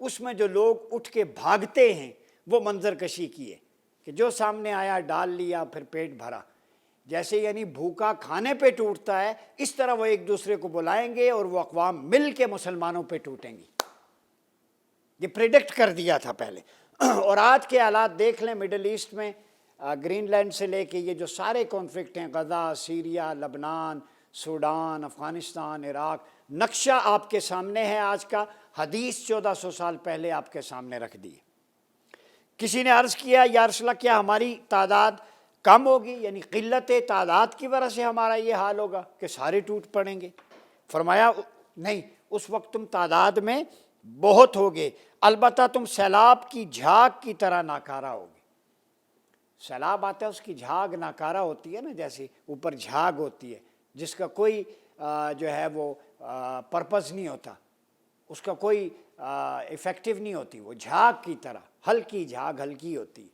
اس میں جو لوگ اٹھ کے بھاگتے ہیں وہ منظر کشی کی ہے کہ جو سامنے آیا ڈال لیا پھر پیٹ بھرا. جیسے یعنی بھوکا کھانے پہ ٹوٹتا ہے اس طرح وہ ایک دوسرے کو بلائیں گے اور وہ اقوام مل کے مسلمانوں پہ ٹوٹیں گی. یہ پریڈکٹ کر دیا تھا پہلے. اور آج کے حالات دیکھ لیں مڈل ایسٹ میں، گرین لینڈ سے لے کے یہ جو سارے کانفلکٹ ہیں، غزہ، سیریا، لبنان، سوڈان، افغانستان، عراق، نقشہ آپ کے سامنے ہے آج کا. حدیث 1400 سال پہلے آپ کے سامنے رکھ دی. کسی نے عرض کیا یا رسول اللہ کیا ہماری تعداد کم ہوگی، یعنی قلت تعداد کی وجہ سے ہمارا یہ حال ہوگا کہ سارے ٹوٹ پڑیں گے؟ فرمایا نہیں، اس وقت تم تعداد میں بہت ہوگے، البتہ تم سیلاب کی جھاگ کی طرح ناکارہ ہوگے. سیلاب آتا ہے اس کی جھاگ ناکارہ ہوتی ہے نا، جیسے اوپر جھاگ ہوتی ہے جس کا کوئی جو ہے وہ پرپز نہیں ہوتا، اس کا کوئی ایفیکٹو نہیں ہوتی، وہ جھاگ کی طرح ہلکی جھاگ ہلکی ہوتی،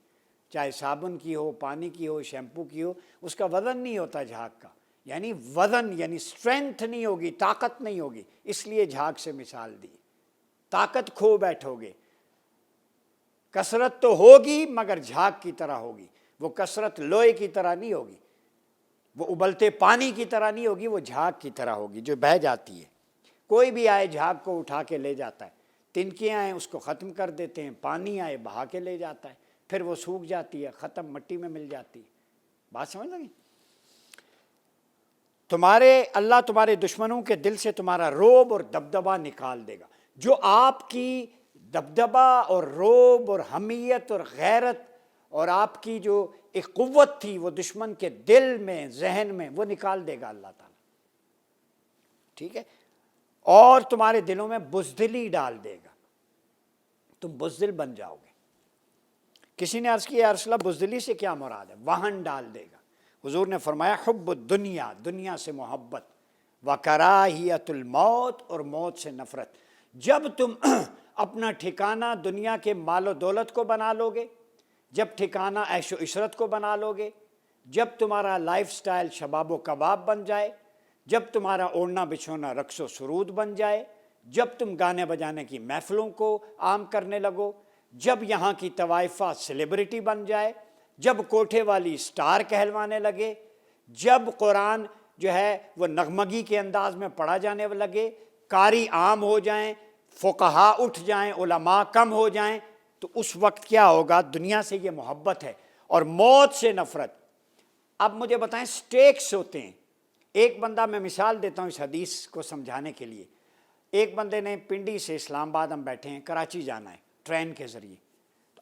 چاہے صابن کی ہو، پانی کی ہو، شیمپو کی ہو، اس کا وزن نہیں ہوتا جھاگ کا، یعنی وزن یعنی اسٹرینتھ نہیں ہوگی، طاقت نہیں ہوگی، اس لیے جھاگ سے مثال دی. طاقت کھو بیٹھو گے. کثرت تو ہوگی مگر جھاگ کی طرح ہوگی. وہ کثرت لوہے کی طرح نہیں ہوگی، وہ ابلتے پانی کی طرح نہیں ہوگی، وہ جھاگ کی طرح ہوگی جو بہہ جاتی ہے. کوئی بھی آئے جھاگ کو اٹھا کے لے جاتا ہے، تنکیاں آئیں اس کو ختم کر دیتے ہیں، پانی آئے بہا کے لے جاتا ہے، پھر وہ سوکھ جاتی ہے، ختم، مٹی میں مل جاتی ہے. بات سمجھ لگی؟ اللہ تمہارے دشمنوں کے دل سے تمہارا رعب اور دبدبہ نکال دے گا. جو آپ کی دبدبہ اور رعب اور حمیت اور غیرت اور آپ کی جو ایک قوت تھی وہ دشمن کے دل میں، ذہن میں، وہ نکال دے گا اللہ تعالیٰ. ٹھیک ہے؟ اور تمہارے دلوں میں بزدلی ڈال دے گا، تم بزدل بن جاؤ گے. کسی نے عرض کیا یا رسول اللہ بزدلی سے کیا مراد ہے؟ وہن ڈال دے گا. حضور نے فرمایا حب الدنیا، دنیا سے محبت، وکراہیت الموت، اور موت سے نفرت. جب تم اپنا ٹھکانہ دنیا کے مال و دولت کو بنا لو گے، جب ٹھکانہ عیش و عشرت کو بنا لو گے، جب تمہارا لائف سٹائل شباب و کباب بن جائے، جب تمہارا اوڑھنا بچھونا رقص و سرود بن جائے، جب تم گانے بجانے کی محفلوں کو عام کرنے لگو، جب یہاں کی طوائفہ سیلیبریٹی بن جائے، جب کوٹھے والی سٹار کہلوانے لگے، جب قرآن جو ہے وہ نغمگی کے انداز میں پڑھا جانے لگے، قاری عام ہو جائیں، فقہا اٹھ جائیں، علماء کم ہو جائیں، تو اس وقت کیا ہوگا؟ دنیا سے یہ محبت ہے اور موت سے نفرت. اب مجھے بتائیں سٹیکس ہوتے ہیں. ایک بندہ، میں مثال دیتا ہوں اس حدیث کو سمجھانے کے لیے. ایک بندے نے پنڈی سے، اسلام آباد ہم بیٹھے ہیں، کراچی جانا ہے ٹرین کے ذریعے.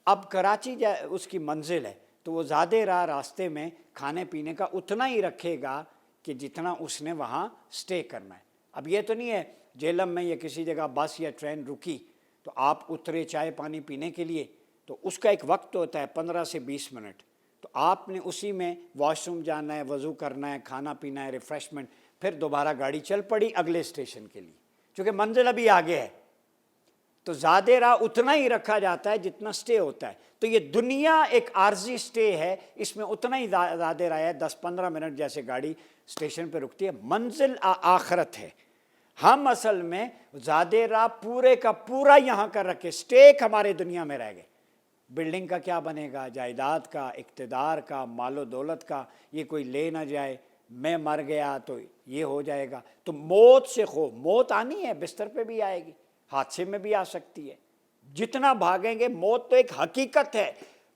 اب کراچی اس کی منزل ہے تو وہ زیادہ راہ راستے میں کھانے پینے کا اتنا ہی رکھے گا کہ جتنا اس نے وہاں سٹے کرنا ہے. اب یہ تو نہیں ہے جہلم میں یا کسی جگہ بس یا ٹرین رکی تو آپ اترے چائے پانی پینے کے لیے، تو اس کا ایک وقت ہوتا ہے 15 سے 20 منٹ، تو آپ نے اسی میں واش روم جانا ہے، وضو کرنا ہے، کھانا پینا ہے، ریفریشمنٹ، پھر دوبارہ گاڑی چل پڑی اگلے اسٹیشن کے لیے، چونکہ منزل ابھی آگے ہے. تو زیادہ راہ اتنا ہی رکھا جاتا ہے جتنا سٹے ہوتا ہے. تو یہ دنیا ایک عارضی سٹے ہے، اس میں اتنا ہی زیادہ راہ ہے، 10-15 منٹ جیسے گاڑی اسٹیشن پہ رکتی ہے. منزل آخرت ہے. ہم اصل میں زیادہ راہ پورے کا پورا یہاں کر رکھے، سٹیک ہمارے دنیا میں رہ گئے. بلڈنگ کا کیا بنے گا، جائیداد کا، اقتدار کا، مال و دولت کا، یہ کوئی لے نہ جائے، میں مر گیا تو یہ ہو جائے گا. تو موت سے خوف، موت آنی ہے، بستر پہ بھی آئے گی، حادثے میں بھی آ سکتی ہے. جتنا بھاگیں گے، موت تو ایک حقیقت ہے،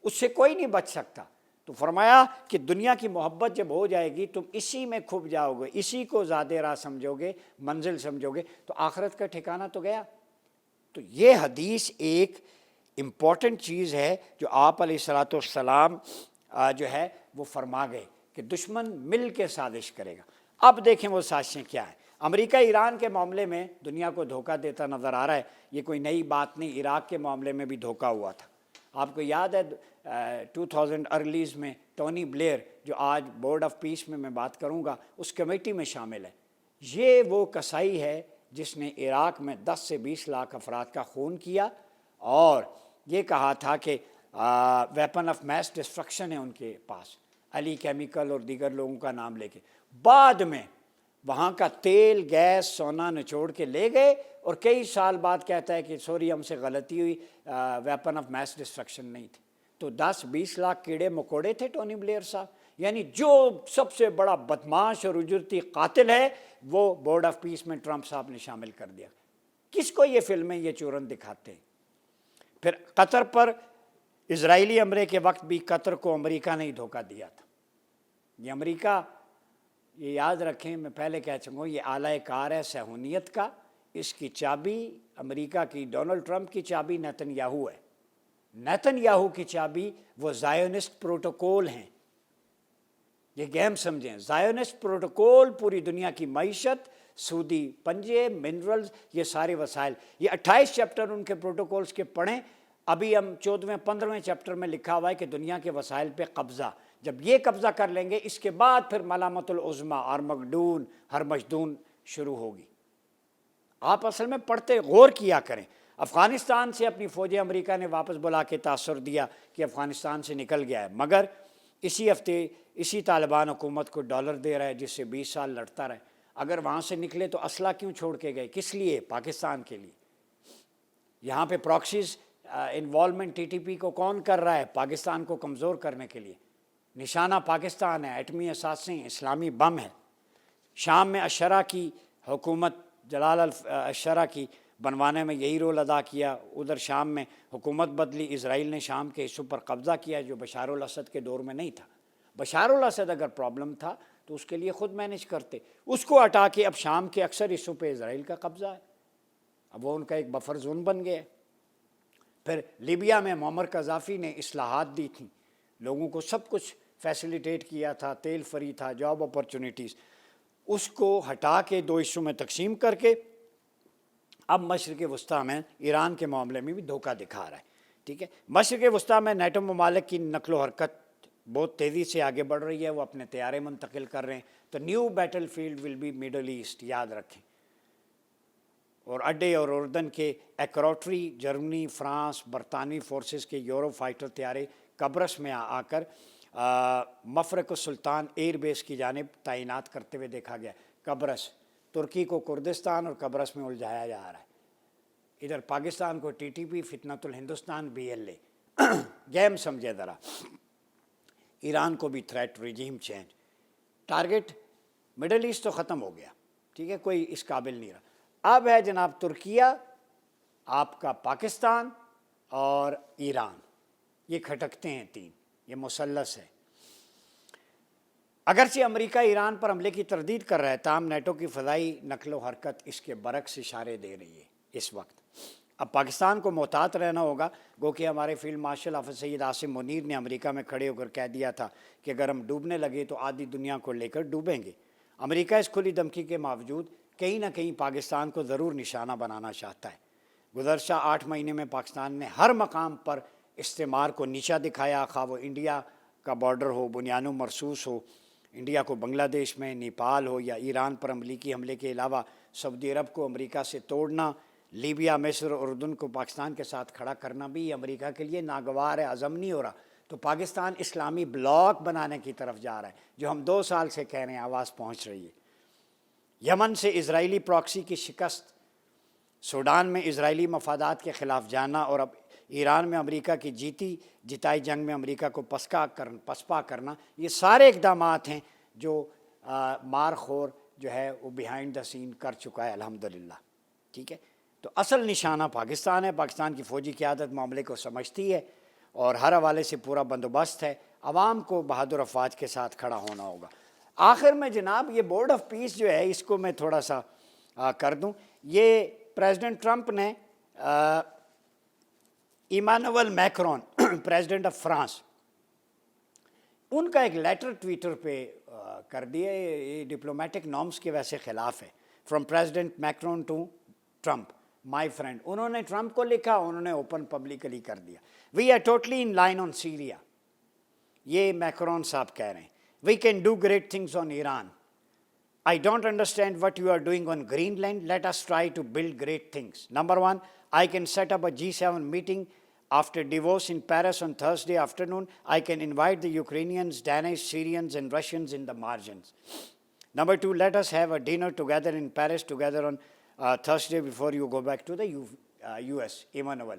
اس سے کوئی نہیں بچ سکتا. تو فرمایا کہ دنیا کی محبت جب ہو جائے گی تم اسی میں کھپ جاؤ گے، اسی کو زیادہ راہ سمجھو گے، منزل سمجھو گے، تو آخرت کا ٹھکانہ تو گیا. تو یہ حدیث ایک امپورٹنٹ چیز ہے جو آپ علیہ الصلوۃ والسلام جو ہے وہ فرما گئے کہ دشمن مل کے سازش کرے گا. اب دیکھیں وہ سازشیں کیا ہیں. امریکہ ایران کے معاملے میں دنیا کو دھوکہ دیتا نظر آ رہا ہے. یہ کوئی نئی بات نہیں، عراق کے معاملے میں بھی دھوکہ ہوا تھا. آپ کو یاد ہے 2000 ارلیز میں ٹونی بلیئر، جو آج بورڈ آف پیس میں بات کروں گا، اس کمیٹی میں شامل ہے. یہ وہ کسائی ہے جس نے عراق میں 10 سے 20 لاکھ افراد کا خون کیا اور یہ کہا تھا کہ ویپن آف میس ڈسٹرکشن ہے ان کے پاس، علی کیمیکل اور دیگر لوگوں کا نام لے کے. بعد میں وہاں کا تیل، گیس، سونا نچوڑ کے لے گئے اور کئی سال بعد کہتا ہے کہ سوری ہم سے غلطی ہوئی، ویپن آف میس ڈسٹرکشن نہیں تھے۔ تو 10-20 لاکھ کیڑے مکوڑے تھے ٹونی بلیئر صاحب، یعنی جو سب سے بڑا بدماش اور اجرتی قاتل ہے وہ بورڈ آف پیس میں ٹرمپ صاحب نے شامل کر دیا۔ کس کو یہ فلمیں یہ چورن دکھاتے ہیں؟ پھر قطر پر اسرائیلی حملے کے وقت بھی قطر کو امریکہ نے ہی دھوکہ دیا تھا۔ یہ امریکہ، یہ یاد رکھیں، میں پہلے کہہ چکا ہوں، یہ آلہ کار ہے صہیونیت کا، اس کی چابی امریکہ کی، ڈونلڈ ٹرمپ کی چابی نیتن یاہو ہے، نیتن یاہو کی چابی وہ زائونسٹ پروٹوکول ہیں۔ یہ گیم سمجھیں، زائونسٹ پروٹوکول پوری دنیا کی معیشت، سودی پنجے، منرلز، یہ سارے وسائل، یہ 28 چیپٹر ان کے پروٹوکولز کے پڑھیں۔ ابھی ہم 14ویں-15ویں چیپٹر میں لکھا ہوا ہے کہ دنیا کے وسائل پہ قبضہ، جب یہ قبضہ کر لیں گے اس کے بعد پھر ملامت العظمیٰ، ارمگڈون، ہرمجدون شروع ہوگی۔ آپ اصل میں پڑھتے غور کیا کریں۔ افغانستان سے اپنی فوجیں امریکہ نے واپس بلا کے تاثر دیا کہ افغانستان سے نکل گیا ہے، مگر اسی ہفتے اسی طالبان حکومت کو $، دے رہا ہے جس سے 20 سال لڑتا رہے۔ اگر وہاں سے نکلے تو اسلحہ کیوں چھوڑ کے گئے؟ کس لیے؟ پاکستان کے لیے۔ یہاں پہ پراکسیز انوالومنٹ ٹی ٹی پی کو کون کر رہا ہے؟ پاکستان کو کمزور کرنے کے لیے۔ نشانہ پاکستان ہے، ایٹمی اثاثیں، اسلامی بم ہے۔ شام میں اشرا کی حکومت، جلال اشرا کی بنوانے میں یہی رول ادا کیا۔ ادھر شام میں حکومت بدلی، اسرائیل نے شام کے حصوں پر قبضہ کیا جو بشار الاسد کے دور میں نہیں تھا۔ بشار الاسد اگر پرابلم تھا تو اس کے لیے خود مینج کرتے، اس کو ہٹا کے اب شام کے اکثر حصوں پہ اسرائیل کا قبضہ ہے، اب وہ ان کا ایک بفر زون بن گیا ہے۔ پھر لیبیا میں معمر قذافی نے اصلاحات دی تھیں، لوگوں کو سب کچھ فیسیلیٹیٹ کیا تھا، تیل فری تھا، جاب اپرچونیٹیز، اس کو ہٹا کے 2 حصوں میں تقسیم کر کے اب مشرق وسطیٰ میں ایران کے معاملے میں بھی دھوکہ دکھا رہا ہے۔ ٹھیک ہے، مشرق وسطیٰ میں نیٹو ممالک کی نقل و حرکت بہت تیزی سے آگے بڑھ رہی ہے، وہ اپنے طیارے منتقل کر رہے ہیں، تو new battlefield will be Middle East, یاد رکھیں۔ اور اڈے اور اردن کے ایکروٹری، جرمنی، فرانس، برطانوی فورسز کے یورو فائٹر طیارے قبرص میں آ کر مفرق السلطان ایئر بیس کی جانب تعینات کرتے ہوئے دیکھا گیا۔ قبرص، ترکی کو کردستان اور قبرص میں الجھایا جا رہا ہے، ادھر پاکستان کو ٹی ٹی پی، فتنۃ الہندوستان، BLA۔ گیم سمجھے ذرا، ایران کو بھی threat, regime change, target Middle East تو ختم ہو گیا، ٹھیک ہے، کوئی اس قابل نہیں رہا۔ اب ہے جناب ترکیہ، آپ کا پاکستان اور ایران، یہ کھٹکتے ہیں 3، یہ مثلث ہے۔ اگرچہ امریکہ ایران پر حملے کی تردید کر رہا ہے، تاہم نیٹو کی فضائی نقل و حرکت اس کے برعکس اشارے دے رہی ہے اس وقت۔ اب پاکستان کو محتاط رہنا ہوگا، گو کہ ہمارے فیلڈ مارشل حافظ سید عاصم منیر نے امریکہ میں کھڑے ہو کر کہہ دیا تھا کہ اگر ہم ڈوبنے لگے تو آدھی دنیا کو لے کر ڈوبیں گے۔ امریکہ اس کھلی دھمکی کے باوجود کہیں نہ کہیں پاکستان کو ضرور نشانہ بنانا چاہتا ہے۔ گزشتہ 8 مہینے میں پاکستان نے ہر مقام پر استعمار کو نیچا دکھایا، خواہ وہ انڈیا کا بارڈر ہو، بنیاد مرصوص ہو، انڈیا کو بنگلہ دیش میں، نیپال ہو، یا ایران پر امریکی حملے کے علاوہ سعودی عرب کو امریکہ سے توڑنا، لیبیا، مصر اور اردن کو پاکستان کے ساتھ کھڑا کرنا بھی امریکہ کے لیے ناگوار ہے، ہضم نہیں ہو رہا۔ تو پاکستان اسلامی بلاک بنانے کی طرف جا رہا ہے، جو ہم 2 سال سے کہہ رہے ہیں، آواز پہنچ رہی ہے۔ یمن سے اسرائیلی پراکسی کی شکست، سوڈان میں اسرائیلی مفادات کے خلاف جانا، اور اب ایران میں امریکہ کی جتائی جنگ میں امریکہ کو پسپا کرنا، یہ سارے اقدامات ہیں جو مارخور جو ہے وہ بیہائنڈ دا سین کر چکا ہے الحمدللہ۔ ٹھیک ہے، تو اصل نشانہ پاکستان ہے۔ پاکستان کی فوجی قیادت معاملے کو سمجھتی ہے اور ہر حوالے سے پورا بندوبست ہے، عوام کو بہادر افواج کے ساتھ کھڑا ہونا ہوگا۔ آخر میں جناب یہ بورڈ آف پیس جو ہے، اس کو میں تھوڑا سا کر دوں۔ یہ پریزیڈنٹ ٹرمپ نے Emmanuel Macron, president of France, ان کا ایک لیٹر ٹویٹر پہ کر دیا، یہ ڈپلومیٹک نارمس کے ویسے خلاف ہے۔ From president Macron to Trump, my friend, انہوں نے ٹرمپ کو لکھا، انہوں نے اوپن پبلکلی کر دیا۔ We are totally in line on Syria, یہ میکرون صاحب کہہ رہے ہیں۔ We can do great things on Iran. I don't understand what you are doing on Greenland. Let us try to build great things. Number 1, I can set up a G7 meeting after Davos in Paris on Thursday afternoon. I can invite the Ukrainians, Danish, Syrians, and Russians in the margins. Number 2, let us have a dinner together in Paris together on Thursday before you go back to the US, Emmanuel.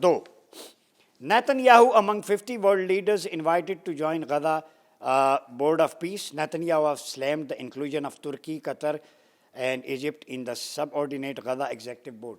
2, Netanyahu among 50 world leaders invited to join Gaza Board of Peace. Netanyahu has slammed the inclusion of Turkey, Qatar and Egypt in the subordinate Gaza Executive Board.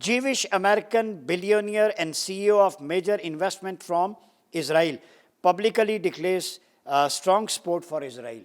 Jewish American billionaire and CEO of major investment from Israel publicly declares strong support for Israel.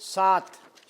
7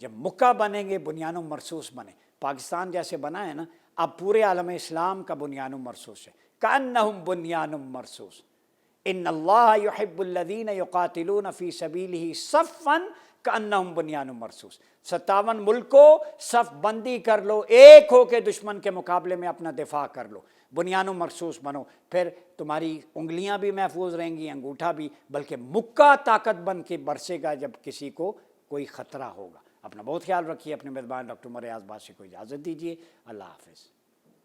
جب مکہ بنیں گے بنیان و مرصوص بنے، پاکستان جیسے بنا ہے نا، اب پورے عالم اسلام کا بنیان و مرصوص ہے، کأنہم بنیان مرصوص، ان اللہ یحب الذین یقاتلون فی سبیلہ صفا کأنہم بنیان مرصوص۔ 57 ملکوں صف بندی کر لو، ایک ہو کے دشمن کے مقابلے میں اپنا دفاع کر لو، بنیان و مرصوص بنو، پھر تمہاری انگلیاں بھی محفوظ رہیں گی، انگوٹھا بھی، بلکہ مکہ طاقت بن کے برسے گا جب کسی کو کوئی خطرہ ہوگا۔ اپنا بہت خیال رکھیے، اپنے میزبان ڈاکٹر عمر ریاض باسی کو اجازت دیجیے، اللہ حافظ۔